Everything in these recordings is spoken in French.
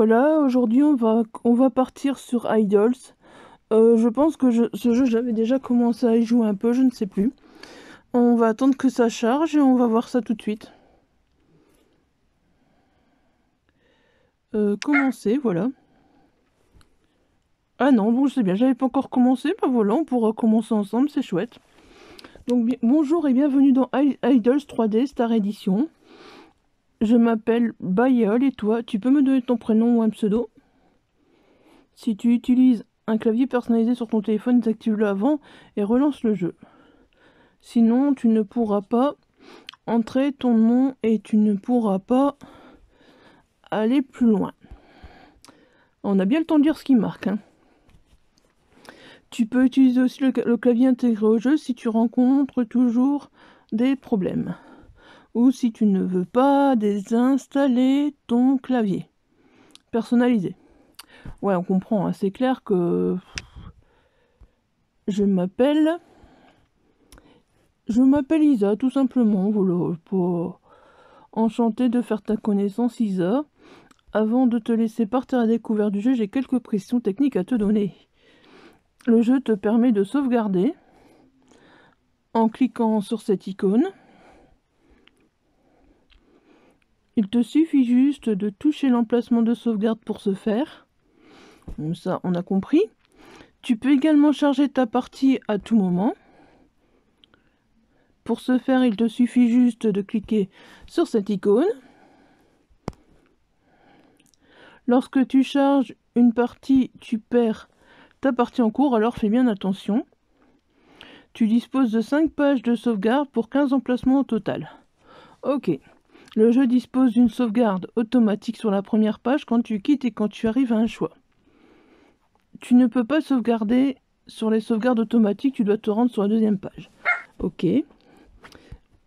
voilà, aujourd'hui on va partir sur Idols. Je pense que ce jeu, j'avais déjà commencé à y jouer un peu, je ne sais plus. On va attendre que ça charge et on va voir ça tout de suite. Commencer, voilà. Ah non, bon, c'est bien, j'avais pas encore commencé, bah voilà, on pourra commencer ensemble, c'est chouette. Donc, bonjour et bienvenue dans Idols 3D Star Edition. Je m'appelle Bayol et toi, tu peux me donner ton prénom ou un pseudo? Si tu utilises un clavier personnalisé sur ton téléphone, désactive-le avant et relance le jeu. Sinon, tu ne pourras pas entrer ton nom et tu ne pourras pas aller plus loin. On a bien le temps de dire ce qui marque, hein. Tu peux utiliser aussi le clavier intégré au jeu si tu rencontres toujours des problèmes. Ou si tu ne veux pas désinstaller ton clavier personnalisé. Ouais, on comprend, hein, c'est clair que... Je m'appelle Isa, tout simplement. Voilà, pour enchantée de faire ta connaissance, Isa. Avant de te laisser partir à la découverte du jeu, j'ai quelques précisions techniques à te donner. Le jeu te permet de sauvegarder en cliquant sur cette icône. Il te suffit juste de toucher l'emplacement de sauvegarde pour ce faire. Donc ça, on a compris. Tu peux également charger ta partie à tout moment. Pour ce faire, il te suffit juste de cliquer sur cette icône. Lorsque tu charges une partie, tu perds ta partie en cours, alors fais bien attention. Tu disposes de 5 pages de sauvegarde pour 15 emplacements au total. Ok. Le jeu dispose d'une sauvegarde automatique sur la première page quand tu quittes et quand tu arrives à un choix. Tu ne peux pas sauvegarder sur les sauvegardes automatiques, tu dois te rendre sur la deuxième page. Ok.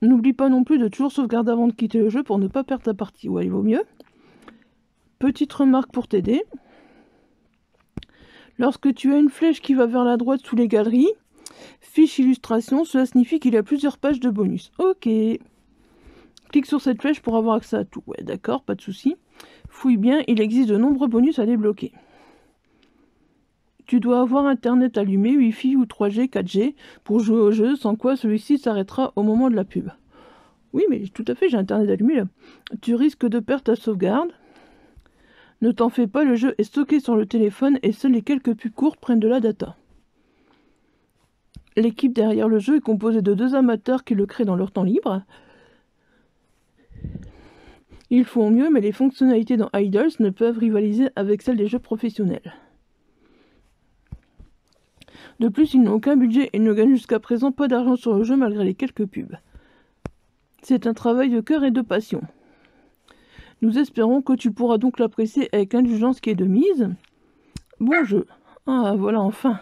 N'oublie pas non plus de toujours sauvegarder avant de quitter le jeu pour ne pas perdre ta partie. Ouais, il vaut mieux. Petite remarque pour t'aider. Lorsque tu as une flèche qui va vers la droite sous les galeries, fiche illustration, cela signifie qu'il y a plusieurs pages de bonus. Ok. Clique sur cette flèche pour avoir accès à tout. Ouais, d'accord, pas de souci. Fouille bien, il existe de nombreux bonus à débloquer. Tu dois avoir Internet allumé, Wi-Fi ou 3G, 4G pour jouer au jeu, sans quoi celui-ci s'arrêtera au moment de la pub. Oui, mais tout à fait, j'ai Internet allumé là. Tu risques de perdre ta sauvegarde. Ne t'en fais pas, le jeu est stocké sur le téléphone et seuls les quelques pubs courtes prennent de la data. L'équipe derrière le jeu est composée de 2 amateurs qui le créent dans leur temps libre. Ils font mieux, mais les fonctionnalités dans Idols ne peuvent rivaliser avec celles des jeux professionnels. De plus, ils n'ont aucun budget et ne gagnent jusqu'à présent pas d'argent sur le jeu malgré les quelques pubs. C'est un travail de cœur et de passion. Nous espérons que tu pourras donc l'apprécier avec l'indulgence qui est de mise. Bon jeu. Ah, voilà, enfin.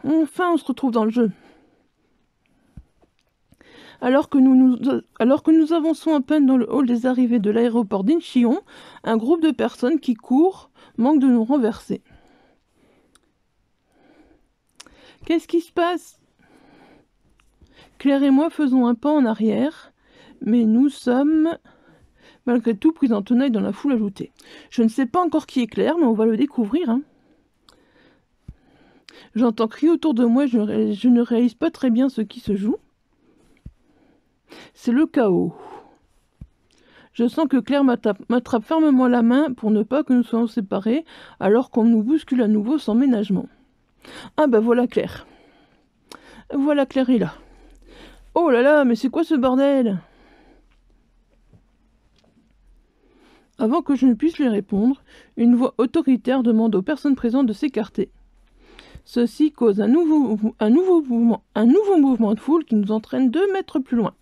Enfin, on se retrouve dans le jeu. Alors que nous avançons à peine dans le hall des arrivées de l'aéroport d'Incheon, un groupe de personnes qui courent manque de nous renverser. Qu'est-ce qui se passe? Claire et moi faisons un pas en arrière, mais nous sommes malgré tout pris en tenaille dans la foule ajoutée. Je ne sais pas encore qui est Claire, mais on va le découvrir, hein. J'entends crier autour de moi, je ne réalise pas très bien ce qui se joue. C'est le chaos. Je sens que Claire m'attrape fermement la main pour ne pas que nous soyons séparés, alors qu'on nous bouscule à nouveau sans ménagement. Ah bah voilà Claire. Voilà Claire est là. Oh là là, mais c'est quoi ce bordel? Avant que je ne puisse lui répondre, une voix autoritaire demande aux personnes présentes de s'écarter. Ceci cause un nouveau mouvement de foule qui nous entraîne 2 mètres plus loin.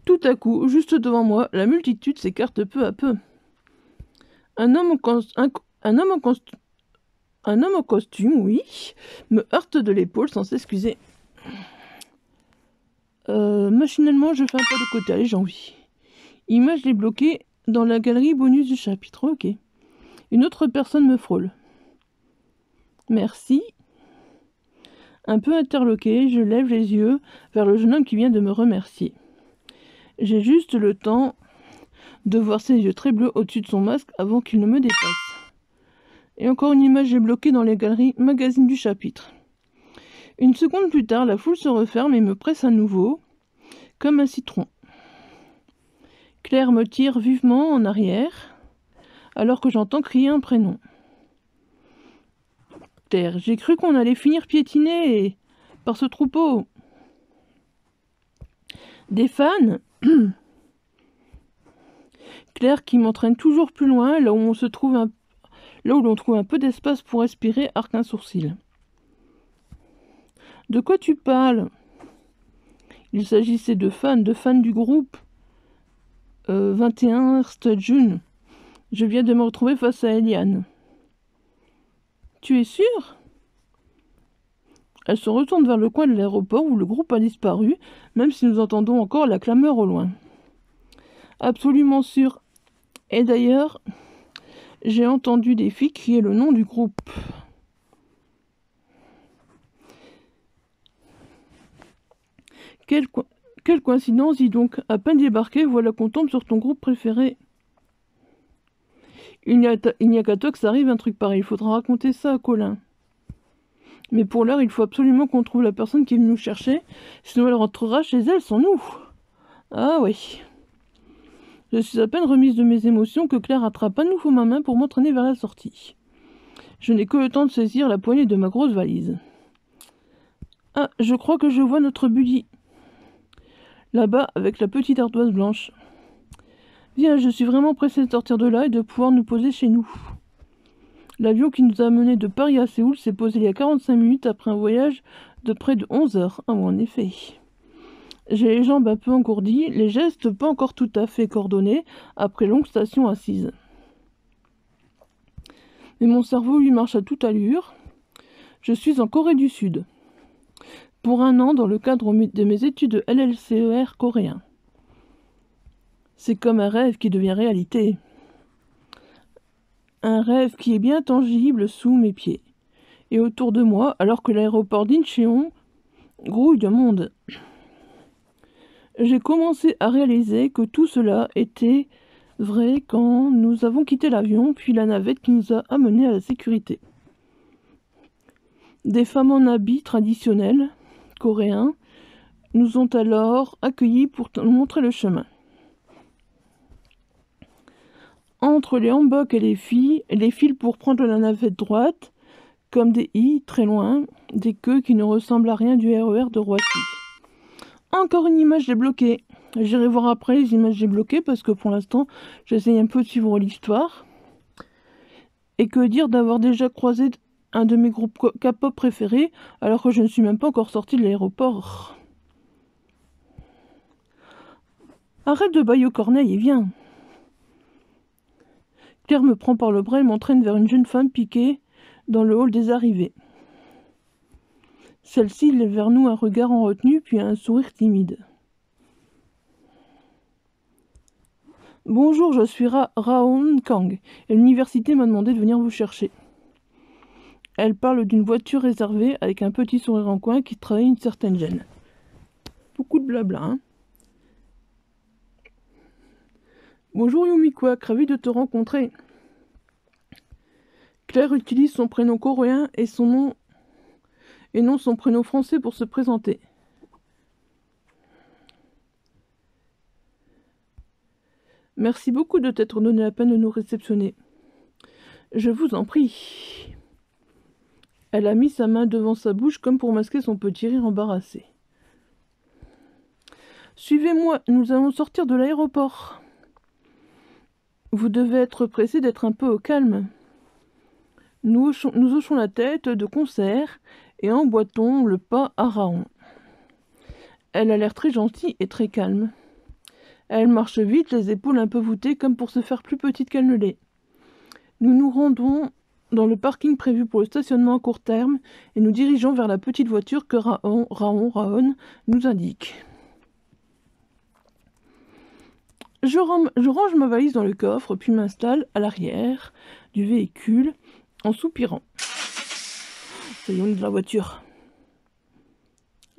Tout à coup, juste devant moi, la multitude s'écarte peu à peu. Un homme en costume, oui, me heurte de l'épaule sans s'excuser. Machinalement, je fais un pas de côté. Allez, j'ai envie. Image débloquée dans la galerie bonus du chapitre. Ok. Une autre personne me frôle. Merci. Un peu interloqué, je lève les yeux vers le jeune homme qui vient de me remercier. J'ai juste le temps de voir ses yeux très bleus au-dessus de son masque avant qu'il ne me dépasse. Et encore une image est bloquée dans les galeries magazines du chapitre. Une seconde plus tard, la foule se referme et me presse à nouveau, comme un citron. Claire me tire vivement en arrière, alors que j'entends crier un prénom. Claire, j'ai cru qu'on allait finir piétiné par ce troupeau. Des fans? Claire qui m'entraîne toujours plus loin, là où l'on trouve un peu d'espace pour respirer, arque un sourcil. De quoi tu parles? Il s'agissait de fans du groupe 21 June. Je viens de me retrouver face à Eliane. Tu es sûre? Elle se retourne vers le coin de l'aéroport où le groupe a disparu, même si nous entendons encore la clameur au loin. Absolument sûre. Et d'ailleurs, j'ai entendu des filles crier le nom du groupe. Quelle coïncidence, dis donc. À peine débarqué, voilà qu'on tombe sur ton groupe préféré. Il n'y a qu'à toi que ça arrive un truc pareil. Il faudra raconter ça à Colin. Mais pour l'heure, il faut absolument qu'on trouve la personne qui est venue nous chercher, sinon elle rentrera chez elle sans nous. Ah oui. Je suis à peine remise de mes émotions que Claire attrape à nouveau ma main pour m'entraîner vers la sortie. Je n'ai que le temps de saisir la poignée de ma grosse valise. Ah, je crois que je vois notre Buddy. Là-bas, avec la petite ardoise blanche. Viens, je suis vraiment pressée de sortir de là et de pouvoir nous poser chez nous. L'avion qui nous a menés de Paris à Séoul s'est posé il y a 45 minutes après un voyage de près de 11 heures. Ah bon, en effet. J'ai les jambes un peu engourdies, les gestes pas encore tout à fait coordonnés après longue station assise. Mais mon cerveau lui marche à toute allure. Je suis en Corée du Sud. Pour un an dans le cadre de mes études de LLCER coréen. C'est comme un rêve qui devient réalité. Un rêve qui est bien tangible sous mes pieds. Et autour de moi, alors que l'aéroport d'Incheon grouille de monde. J'ai commencé à réaliser que tout cela était vrai quand nous avons quitté l'avion, puis la navette qui nous a amenés à la sécurité. Des femmes en habits traditionnels coréens nous ont alors accueillis pour nous montrer le chemin. Entre les hanboks et les fils pour prendre la navette droite, comme des i très loin, des queues qui ne ressemblent à rien du RER de Roissy. Encore une image débloquée. J'irai voir après les images débloquées parce que pour l'instant, j'essaye un peu de suivre l'histoire. Et que dire d'avoir déjà croisé un de mes groupes K-pop préférés alors que je ne suis même pas encore sortie de l'aéroport. Arrête de bailler aux corneilles et viens. Claire me prend par le bras et m'entraîne vers une jeune femme piquée dans le hall des arrivées. Celle-ci lève vers nous un regard en retenue puis un sourire timide. Bonjour, je suis Raon Kang et l'université m'a demandé de venir vous chercher. Elle parle d'une voiture réservée avec un petit sourire en coin qui trahit une certaine gêne. Beaucoup de blabla, hein. Bonjour Yumiko, ravi de te rencontrer. Claire utilise son prénom coréen et non son prénom français pour se présenter. Merci beaucoup de t'être donné la peine de nous réceptionner. Je vous en prie. Elle a mis sa main devant sa bouche comme pour masquer son petit rire embarrassé. Suivez-moi, nous allons sortir de l'aéroport. Vous devez être pressé d'être un peu au calme. Nous hochons la tête de concert et emboîtons le pas à Raon. Elle a l'air très gentille et très calme. Elle marche vite, les épaules un peu voûtées comme pour se faire plus petite qu'elle ne l'est. Nous nous rendons dans le parking prévu pour le stationnement à court terme et nous dirigeons vers la petite voiture que Raon nous indique. Je range ma valise dans le coffre puis m'installe à l'arrière du véhicule en soupirant. Ça y est, on est dans la voiture.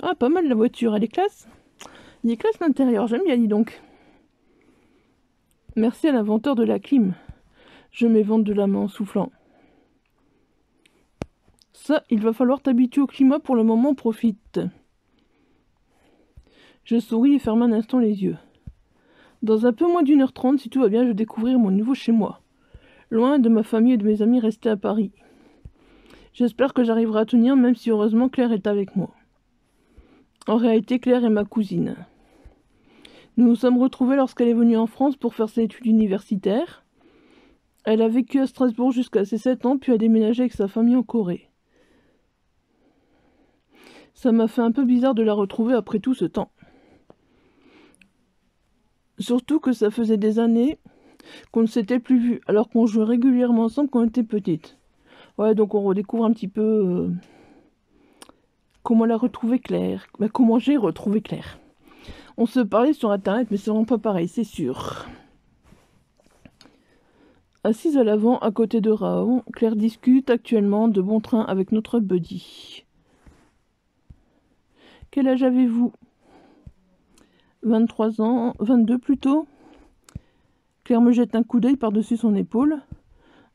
Ah, pas mal la voiture, elle est classe. Il est classe l'intérieur, j'aime bien, dis donc. Merci à l'inventeur de la clim. Je m'évente de la main en soufflant. Ça, il va falloir t'habituer au climat pour le moment, profite. Je souris et ferme un instant les yeux. Dans un peu moins d'1h30, si tout va bien, je vais découvrir mon nouveau chez moi. Loin de ma famille et de mes amis restés à Paris. J'espère que j'arriverai à tenir, même si heureusement Claire est avec moi. En réalité, Claire est ma cousine. Nous nous sommes retrouvés lorsqu'elle est venue en France pour faire ses études universitaires. Elle a vécu à Strasbourg jusqu'à ses 7 ans, puis a déménagé avec sa famille en Corée. Ça m'a fait un peu bizarre de la retrouver après tout ce temps. Surtout que ça faisait des années qu'on ne s'était plus vu, alors qu'on jouait régulièrement ensemble quand on était petite. Ouais, donc on redécouvre un petit peu comment la retrouver Claire. Bah, comment j'ai retrouvé Claire. On se parlait sur internet, mais c'est vraiment pas pareil, c'est sûr. Assise à l'avant, à côté de Raon, Claire discute actuellement de bon train avec notre buddy. Quel âge avez-vous ? 23 ans, 22 plutôt. Claire me jette un coup d'œil par-dessus son épaule.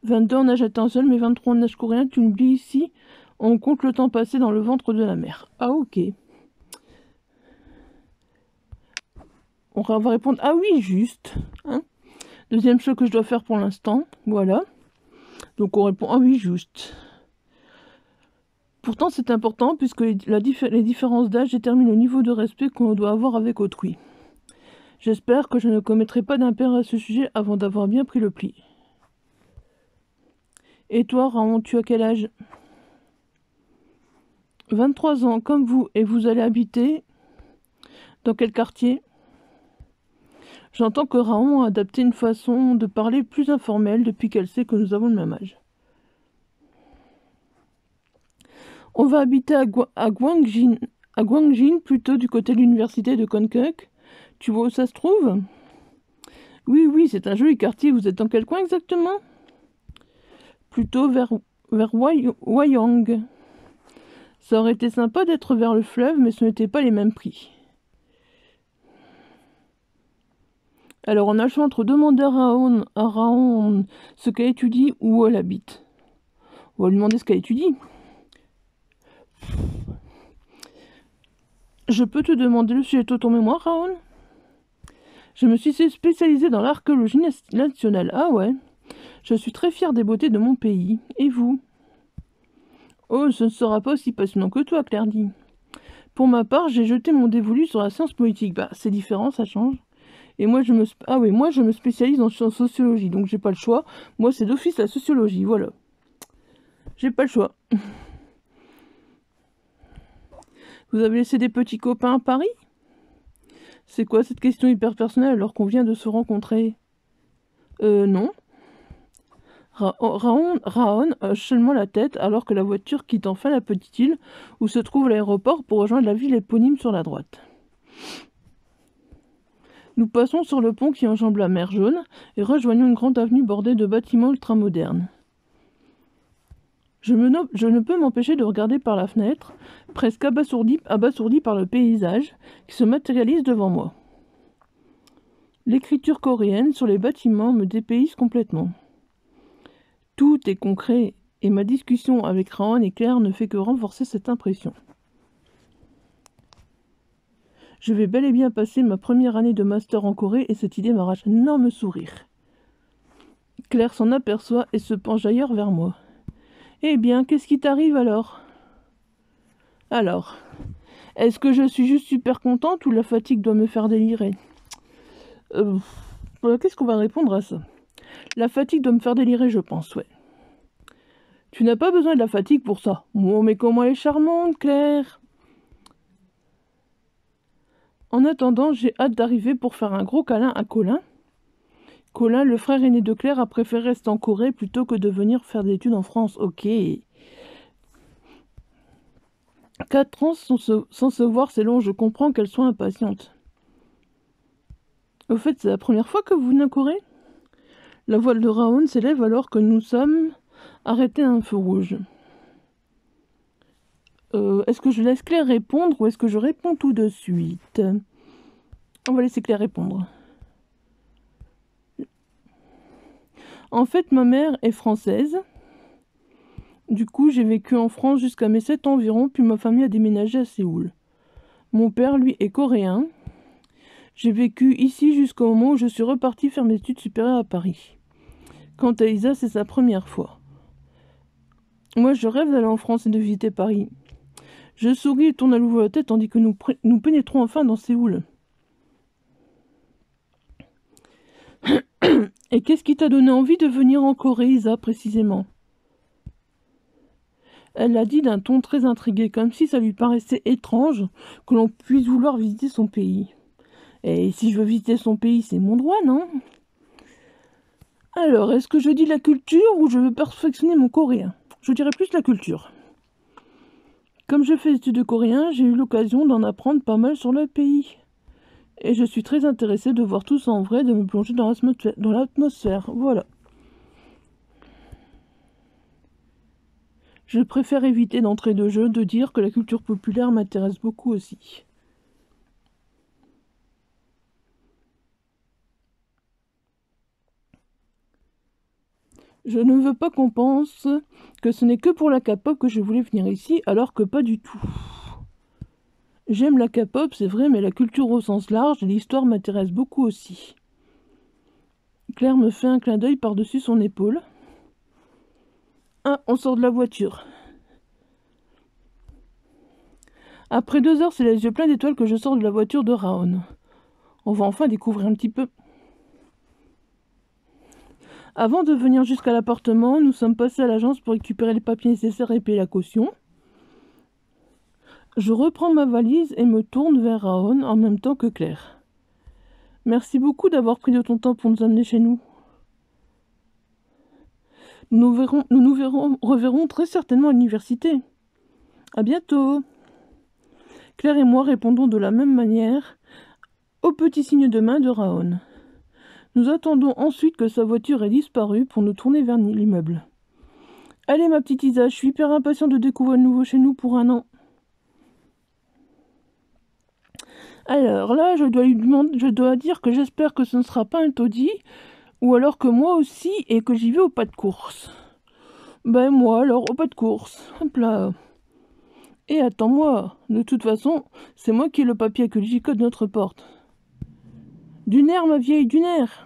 22 en âge un seul, mais 23 en âge coréen, tu l'oublies ici. On compte le temps passé dans le ventre de la mer. Ah ok. On va répondre ah oui, juste. Hein, deuxième chose que je dois faire pour l'instant. Voilà. Donc on répond ah oui, juste. Pourtant c'est important puisque les différences d'âge déterminent le niveau de respect qu'on doit avoir avec autrui. J'espère que je ne commettrai pas d'impair à ce sujet avant d'avoir bien pris le pli. Et toi, Raon, tu as quel âge ? 23 ans, comme vous, et vous allez habiter dans quel quartier ? J'entends que Raon a adapté une façon de parler plus informelle depuis qu'elle sait que nous avons le même âge. On va habiter à Gwangjin, plutôt du côté de l'université de Konkuk. Tu vois où ça se trouve ? Oui, c'est un joli quartier. Vous êtes dans quel coin exactement ? Plutôt vers Wayang. Ça aurait été sympa d'être vers le fleuve, mais ce n'était pas les mêmes prix. Alors on a le choix entre demander à Raon ce qu'elle étudie ou où elle habite. On va lui demander ce qu'elle étudie. Je peux te demander le sujet de ton mémoire, Raon ? Je me suis spécialisée dans l'archéologie nationale. Ah ouais. Je suis très fière des beautés de mon pays. Et vous ? Oh, ce ne sera pas aussi passionnant que toi, Claire dit. Pour ma part, j'ai jeté mon dévolu sur la science politique. Bah, c'est différent, ça change. Et moi, je me spécialise en sociologie, donc j'ai pas le choix. Moi, c'est d'office la sociologie, voilà. J'ai pas le choix. Vous avez laissé des petits copains à Paris ? C'est quoi cette question hyper personnelle alors qu'on vient de se rencontrer ? Non. Raon hoche seulement la tête alors que la voiture quitte enfin la petite île où se trouve l'aéroport pour rejoindre la ville éponyme sur la droite. Nous passons sur le pont qui enjambe la mer Jaune et rejoignons une grande avenue bordée de bâtiments ultramodernes. Je ne peux m'empêcher de regarder par la fenêtre, presque abasourdi par le paysage qui se matérialise devant moi. L'écriture coréenne sur les bâtiments me dépayse complètement. Tout est concret et ma discussion avec Raon et Claire ne fait que renforcer cette impression. Je vais bel et bien passer ma première année de master en Corée et cette idée m'arrache un énorme sourire. Claire s'en aperçoit et se penche ailleurs vers moi. Eh bien, qu'est-ce qui t'arrive alors ? Alors, est-ce que je suis juste super contente ou la fatigue doit me faire délirer ? Qu'est-ce qu'on va répondre à ça ? La fatigue doit me faire délirer, je pense, ouais. Tu n'as pas besoin de la fatigue pour ça. Oh, mais comment elle est charmante, Claire ! En attendant, j'ai hâte d'arriver pour faire un gros câlin à Colin. Colin, le frère aîné de Claire, a préféré rester en Corée plutôt que de venir faire des études en France. Ok. 4 ans sans se voir, c'est long, je comprends qu'elle soit impatiente. Au fait, c'est la première fois que vous venez en Corée ? La voix de Raon s'élève alors que nous sommes arrêtés à un feu rouge. Est-ce que je laisse Claire répondre ou est-ce que je réponds tout de suite ? On va laisser Claire répondre. En fait, ma mère est française. Du coup, j'ai vécu en France jusqu'à mes 7 ans environ, puis ma famille a déménagé à Séoul. Mon père, lui, est coréen. J'ai vécu ici jusqu'au moment où je suis repartie faire mes études supérieures à Paris. Quant à Isa, c'est sa première fois. Moi, je rêve d'aller en France et de visiter Paris. Je souris et tourne à nouveau la tête tandis que nous pénétrons enfin dans Séoul. Et qu'est-ce qui t'a donné envie de venir en Corée, Isa, précisément? Elle l'a dit d'un ton très intrigué, comme si ça lui paraissait étrange que l'on puisse vouloir visiter son pays. Et si je veux visiter son pays, c'est mon droit, non? Alors, est-ce que je dis la culture ou je veux perfectionner mon coréen? Je dirais plus la culture. Comme je fais des études de coréen, j'ai eu l'occasion d'en apprendre pas mal sur le pays. Et je suis très intéressée de voir tout ça en vrai, de me plonger dans l'atmosphère. Voilà. Je préfère éviter d'entrée de jeu de dire que la culture populaire m'intéresse beaucoup aussi. Je ne veux pas qu'on pense que ce n'est que pour la K-pop que je voulais venir ici, alors que pas du tout. J'aime la K-pop, c'est vrai, mais la culture au sens large et l'histoire m'intéressent beaucoup aussi. Claire me fait un clin d'œil par-dessus son épaule. Ah, on sort de la voiture. Après 2 heures, c'est les yeux pleins d'étoiles que je sors de la voiture de Raon. On va enfin découvrir un petit peu. Avant de venir jusqu'à l'appartement, nous sommes passés à l'agence pour récupérer les papiers nécessaires et payer la caution. Je reprends ma valise et me tourne vers Raon en même temps que Claire. Merci beaucoup d'avoir pris de ton temps pour nous amener chez nous. Nous nous reverrons très certainement à l'université. À bientôt. Claire et moi répondons de la même manière au petit signe de main de Raon. Nous attendons ensuite que sa voiture ait disparu pour nous tourner vers l'immeuble. Allez ma petite Isa, je suis hyper impatient de découvrir le nouveau chez nous pour 1 an. Alors là, je dois dire que j'espère que ce ne sera pas un taudis, ou alors que moi aussi et que j'y vais au pas de course. Ben moi alors au pas de course. Hop là. Et attends-moi, de toute façon, c'est moi qui ai le papier que j'y code notre porte. Du nerf, ma vieille, du nerf.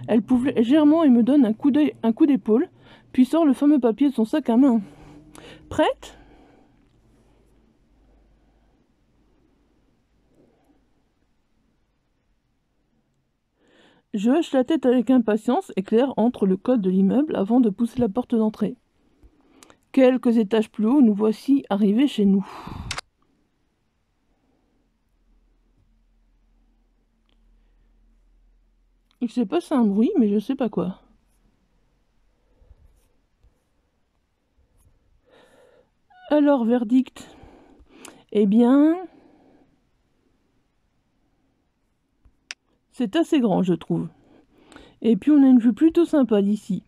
Elle pouffe légèrement et me donne un coup d'épaule, puis sort le fameux papier de son sac à main. Prête? Je hoche la tête avec impatience et Claire entre le code de l'immeuble avant de pousser la porte d'entrée. Quelques étages plus haut, nous voici arrivés chez nous. Il s'est passé un bruit, mais je sais pas quoi. Alors, verdict. Eh bien... c'est assez grand, je trouve. Et puis on a une vue plutôt sympa d'ici.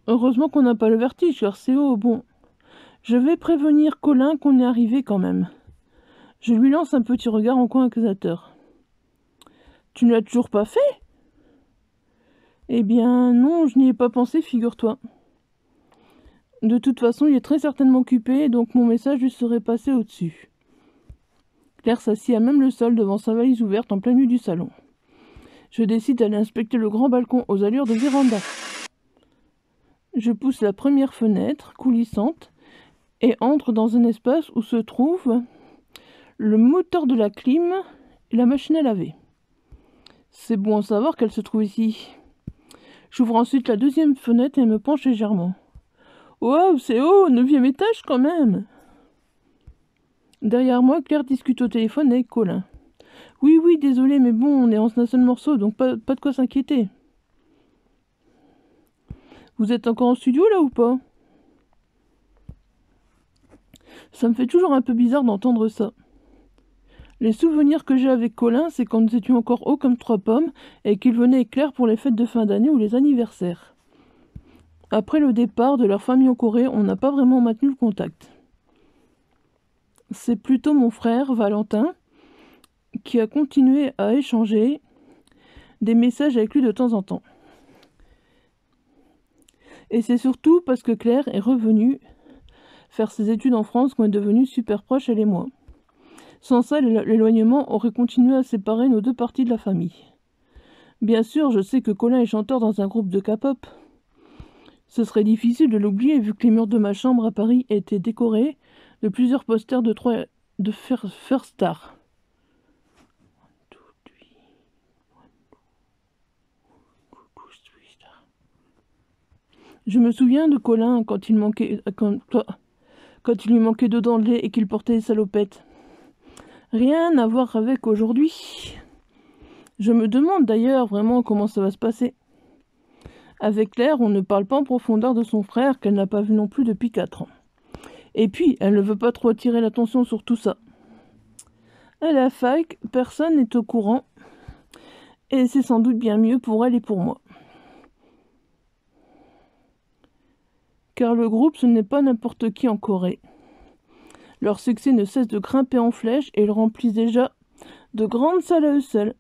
Heureusement qu'on n'a pas le vertige, car c'est haut. Bon, je vais prévenir Colin qu'on est arrivé quand même. Je lui lance un petit regard en coin accusateur. Tu ne l'as toujours pas fait? Eh bien, non, je n'y ai pas pensé, figure-toi. De toute façon, il est très certainement occupé, donc mon message lui serait passé au-dessus. Claire s'assit à même le sol devant sa valise ouverte en plein milieu du salon. Je décide d'aller inspecter le grand balcon aux allures de véranda. Je pousse la première fenêtre, coulissante, et entre dans un espace où se trouve le moteur de la clim et la machine à laver. C'est bon à savoir qu'elle se trouve ici. J'ouvre ensuite la deuxième fenêtre et me penche légèrement. Waouh, c'est haut, 9e étage quand même. Derrière moi, Claire discute au téléphone avec Colin. Oui, désolé, mais bon, on est en un seul morceau, donc pas de quoi s'inquiéter. Vous êtes encore en studio là ou pas? Ça me fait toujours un peu bizarre d'entendre ça. Les souvenirs que j'ai avec Colin, c'est quand nous étions encore hauts comme 3 pommes et qu'il venait avec Claire pour les fêtes de fin d'année ou les anniversaires. Après le départ de leur famille en Corée, on n'a pas vraiment maintenu le contact. C'est plutôt mon frère, Valentin, qui a continué à échanger des messages avec lui de temps en temps. Et c'est surtout parce que Claire est revenue faire ses études en France qu'on est devenus super proches, elle et moi. Sans ça, l'éloignement aurait continué à séparer nos deux parties de la famille. Bien sûr, je sais que Colin est chanteur dans un groupe de K-pop. Ce serait difficile de l'oublier vu que les murs de ma chambre à Paris étaient décorés de plusieurs posters de First Star. Je me souviens de Colin quand il lui manquait 2 dents de lait et qu'il portait des salopettes. Rien à voir avec aujourd'hui. Je me demande d'ailleurs vraiment comment ça va se passer. Avec Claire, on ne parle pas en profondeur de son frère qu'elle n'a pas vu non plus depuis 4 ans. Et puis, elle ne veut pas trop attirer l'attention sur tout ça. À la fac, personne n'est au courant. Et c'est sans doute bien mieux pour elle et pour moi. Car le groupe, ce n'est pas n'importe qui en Corée. Leur succès ne cesse de grimper en flèche et ils remplissent déjà de grandes salles à eux seuls.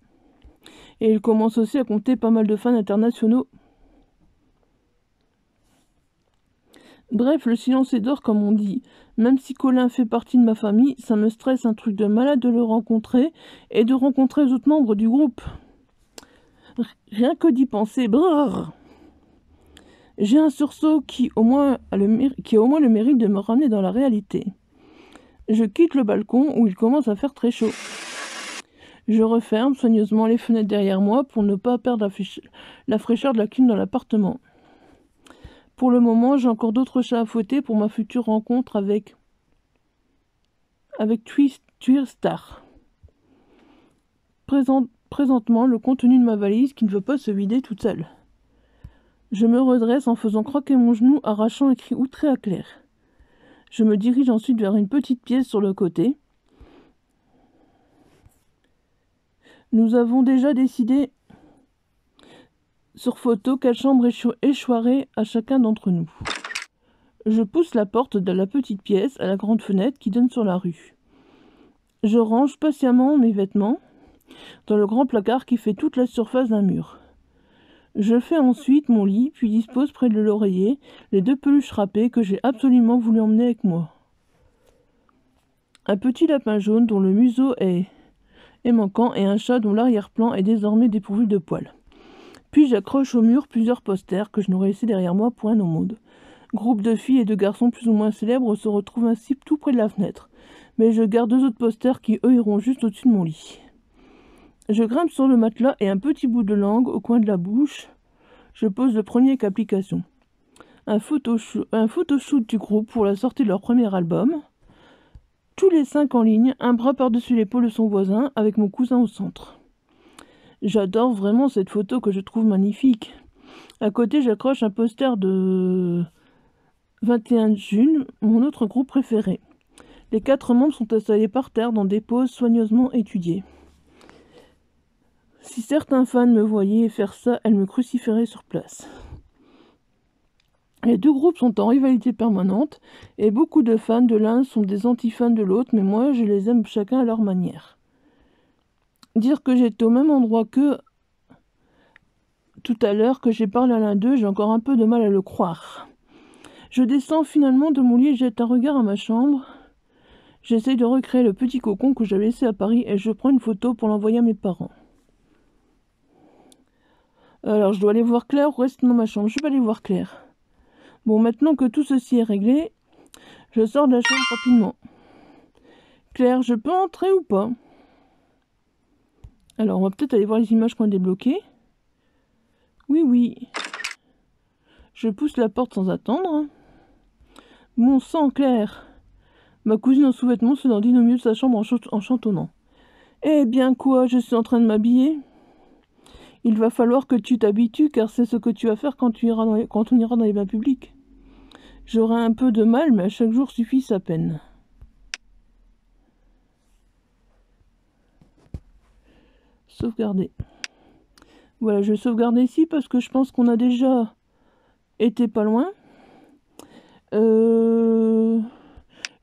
Et ils commencent aussi à compter pas mal de fans internationaux. Bref, le silence est d'or comme on dit. Même si Colin fait partie de ma famille, ça me stresse un truc de malade de le rencontrer et de rencontrer les autres membres du groupe. Rien que d'y penser, brrr. J'ai un sursaut qui a au moins le mérite de me ramener dans la réalité. Je quitte le balcon où il commence à faire très chaud. Je referme soigneusement les fenêtres derrière moi pour ne pas perdre la fraîcheur de la clim dans l'appartement. Pour le moment, j'ai encore d'autres chats à fouetter pour ma future rencontre avec Twirstar. Présentement, le contenu de ma valise qui ne veut pas se vider toute seule. Je me redresse en faisant croquer mon genou, arrachant un cri outré à Claire. Je me dirige ensuite vers une petite pièce sur le côté. Nous avons déjà décidé sur photo quelle chambre échoirait à chacun d'entre nous. Je pousse la porte de la petite pièce à la grande fenêtre qui donne sur la rue. Je range patiemment mes vêtements dans le grand placard qui fait toute la surface d'un mur. Je fais ensuite mon lit, puis dispose près de l'oreiller les 2 peluches râpées que j'ai absolument voulu emmener avec moi. Un petit lapin jaune dont le museau est manquant et un chat dont l'arrière-plan est désormais dépourvu de poils. Puis j'accroche au mur plusieurs posters que je n'aurais laissés derrière moi pour un au monde. Groupe de filles et de garçons plus ou moins célèbres se retrouvent ainsi tout près de la fenêtre. Mais je garde 2 autres posters qui, eux, iront juste au-dessus de mon lit. Je grimpe sur le matelas et un petit bout de langue au coin de la bouche. Je pose le premier qu'application. Un photoshoot du groupe pour la sortie de leur premier album. Tous les 5 en ligne, un bras par-dessus l'épaule de son voisin, avec mon cousin au centre. J'adore vraiment cette photo que je trouve magnifique. À côté, j'accroche un poster de 21 June, mon autre groupe préféré. Les 4 membres sont installés par terre dans des poses soigneusement étudiées. Si certains fans me voyaient faire ça, elles me crucifieraient sur place. Les 2 groupes sont en rivalité permanente et beaucoup de fans de l'un sont des anti-fans de l'autre, mais moi je les aime chacun à leur manière. Dire que j'étais au même endroit qu'eux tout à l'heure, que j'ai parlé à l'un d'eux, j'ai encore un peu de mal à le croire. Je descends finalement de mon lit et jette un regard à ma chambre. J'essaye de recréer le petit cocon que j'avais laissé à Paris et je prends une photo pour l'envoyer à mes parents. Alors je dois aller voir Claire ou rester dans ma chambre. Je vais aller voir Claire. Bon, maintenant que tout ceci est réglé, je sors de la chambre rapidement. Claire, je peux entrer ou pas? Alors, on va peut-être aller voir les images qu'on a débloquées. Oui. Je pousse la porte sans attendre. Mon sang, Claire. Ma cousine en sous-vêtements se dandine au milieu de sa chambre en chantonnant. Eh bien quoi, je suis en train de m'habiller. Il va falloir que tu t'habitues, car c'est ce que tu vas faire quand on ira dans les bains publics. J'aurai un peu de mal, mais à chaque jour suffit sa peine. Sauvegarder. Voilà, je vais sauvegarder ici parce que je pense qu'on a déjà été pas loin.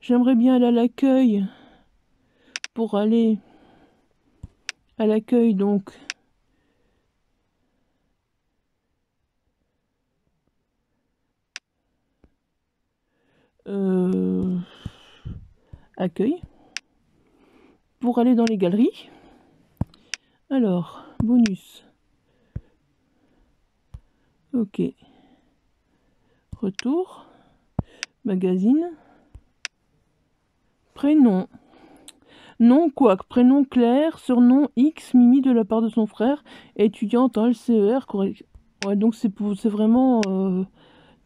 J'aimerais bien aller à l'accueil pour aller à l'accueil donc Accueil. Pour aller dans les galeries. Alors, bonus. Ok. Retour. Magazine. Prénom. Nom Quack. Prénom Claire. Surnom X. Mimi de la part de son frère. Étudiante en LCER. Correct. Ouais, donc c'est vraiment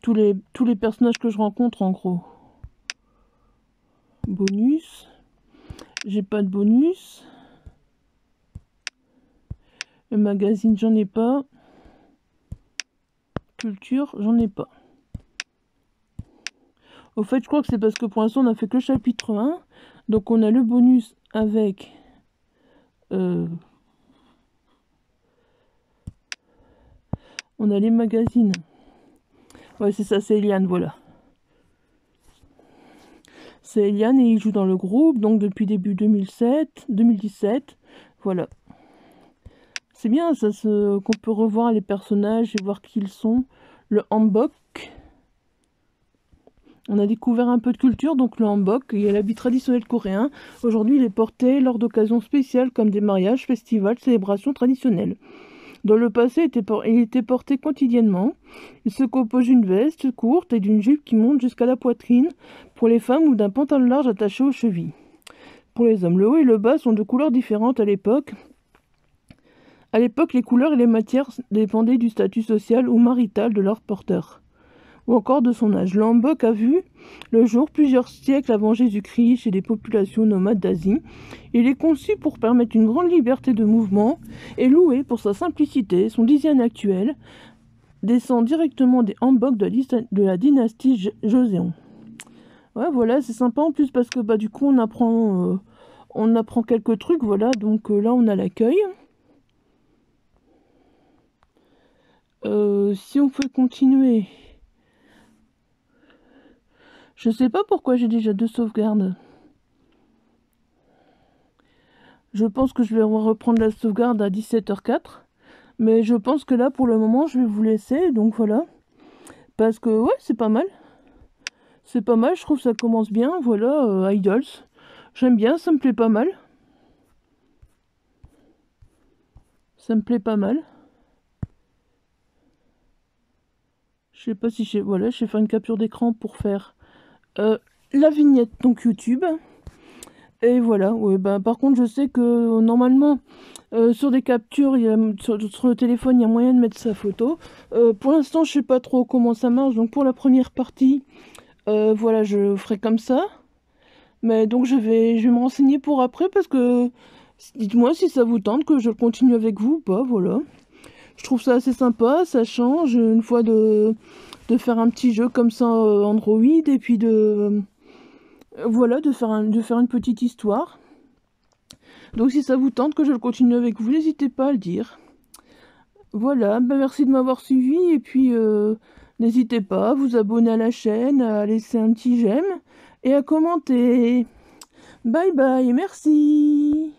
tous les personnages que je rencontre en gros. Bonus. J'ai pas de bonus. Le magazine, j'en ai pas. Culture, j'en ai pas. Au fait, je crois que c'est parce que pour l'instant, on a fait que le chapitre 1. Donc, on a le bonus avec... on a les magazines. Ouais, c'est ça, c'est Eliane, voilà. C'est Eliane et il joue dans le groupe, donc depuis début 2017. Voilà. C'est bien ça, qu'on peut revoir les personnages et voir qui ils sont. Le hanbok. On a découvert un peu de culture, donc le hanbok, il y a l'habit traditionnel coréen. Aujourd'hui, il est porté lors d'occasions spéciales comme des mariages, festivals, célébrations traditionnelles. Dans le passé, il était porté quotidiennement. Il se compose d'une veste courte et d'une jupe qui monte jusqu'à la poitrine pour les femmes ou d'un pantalon large attaché aux chevilles. Pour les hommes, le haut et le bas sont de couleurs différentes à l'époque. À l'époque, les couleurs et les matières dépendaient du statut social ou marital de leur porteur, ou encore de son âge. Le hanbok a vu le jour plusieurs siècles avant Jésus-Christ chez les populations nomades d'Asie. Il est conçu pour permettre une grande liberté de mouvement et loué pour sa simplicité. Son design actuel descend directement des hanboks de la dynastie Joseon. Ouais, voilà, c'est sympa en plus parce que du coup on apprend quelques trucs, voilà. Donc là on a l'accueil. Si on peut continuer, je sais pas pourquoi j'ai déjà 2 sauvegardes. Je pense que je vais reprendre la sauvegarde à 17h04. Mais je pense que là, pour le moment, je vais vous laisser. Donc voilà. Parce que, ouais, c'est pas mal. C'est pas mal, je trouve que ça commence bien. Voilà, Idols. J'aime bien, ça me plaît pas mal. Ça me plaît pas mal. Je sais pas si j'ai... Voilà, je vais faire une capture d'écran pour faire la vignette, donc YouTube. Et voilà, ouais, par contre, je sais que normalement, sur des captures, sur le téléphone, il y a moyen de mettre sa photo. Pour l'instant, je sais pas trop comment ça marche. Donc pour la première partie, voilà, je ferai comme ça. Mais donc je vais me renseigner pour après parce que dites-moi si ça vous tente que je continue avec vous ou pas, voilà. Je trouve ça assez sympa, ça change une fois de faire un petit jeu comme ça Android et puis voilà, de faire une petite histoire. Donc si ça vous tente que je le continue avec vous, n'hésitez pas à le dire. Voilà, merci de m'avoir suivi et puis n'hésitez pas à vous abonner à la chaîne, à laisser un petit j'aime et à commenter. Bye bye, merci.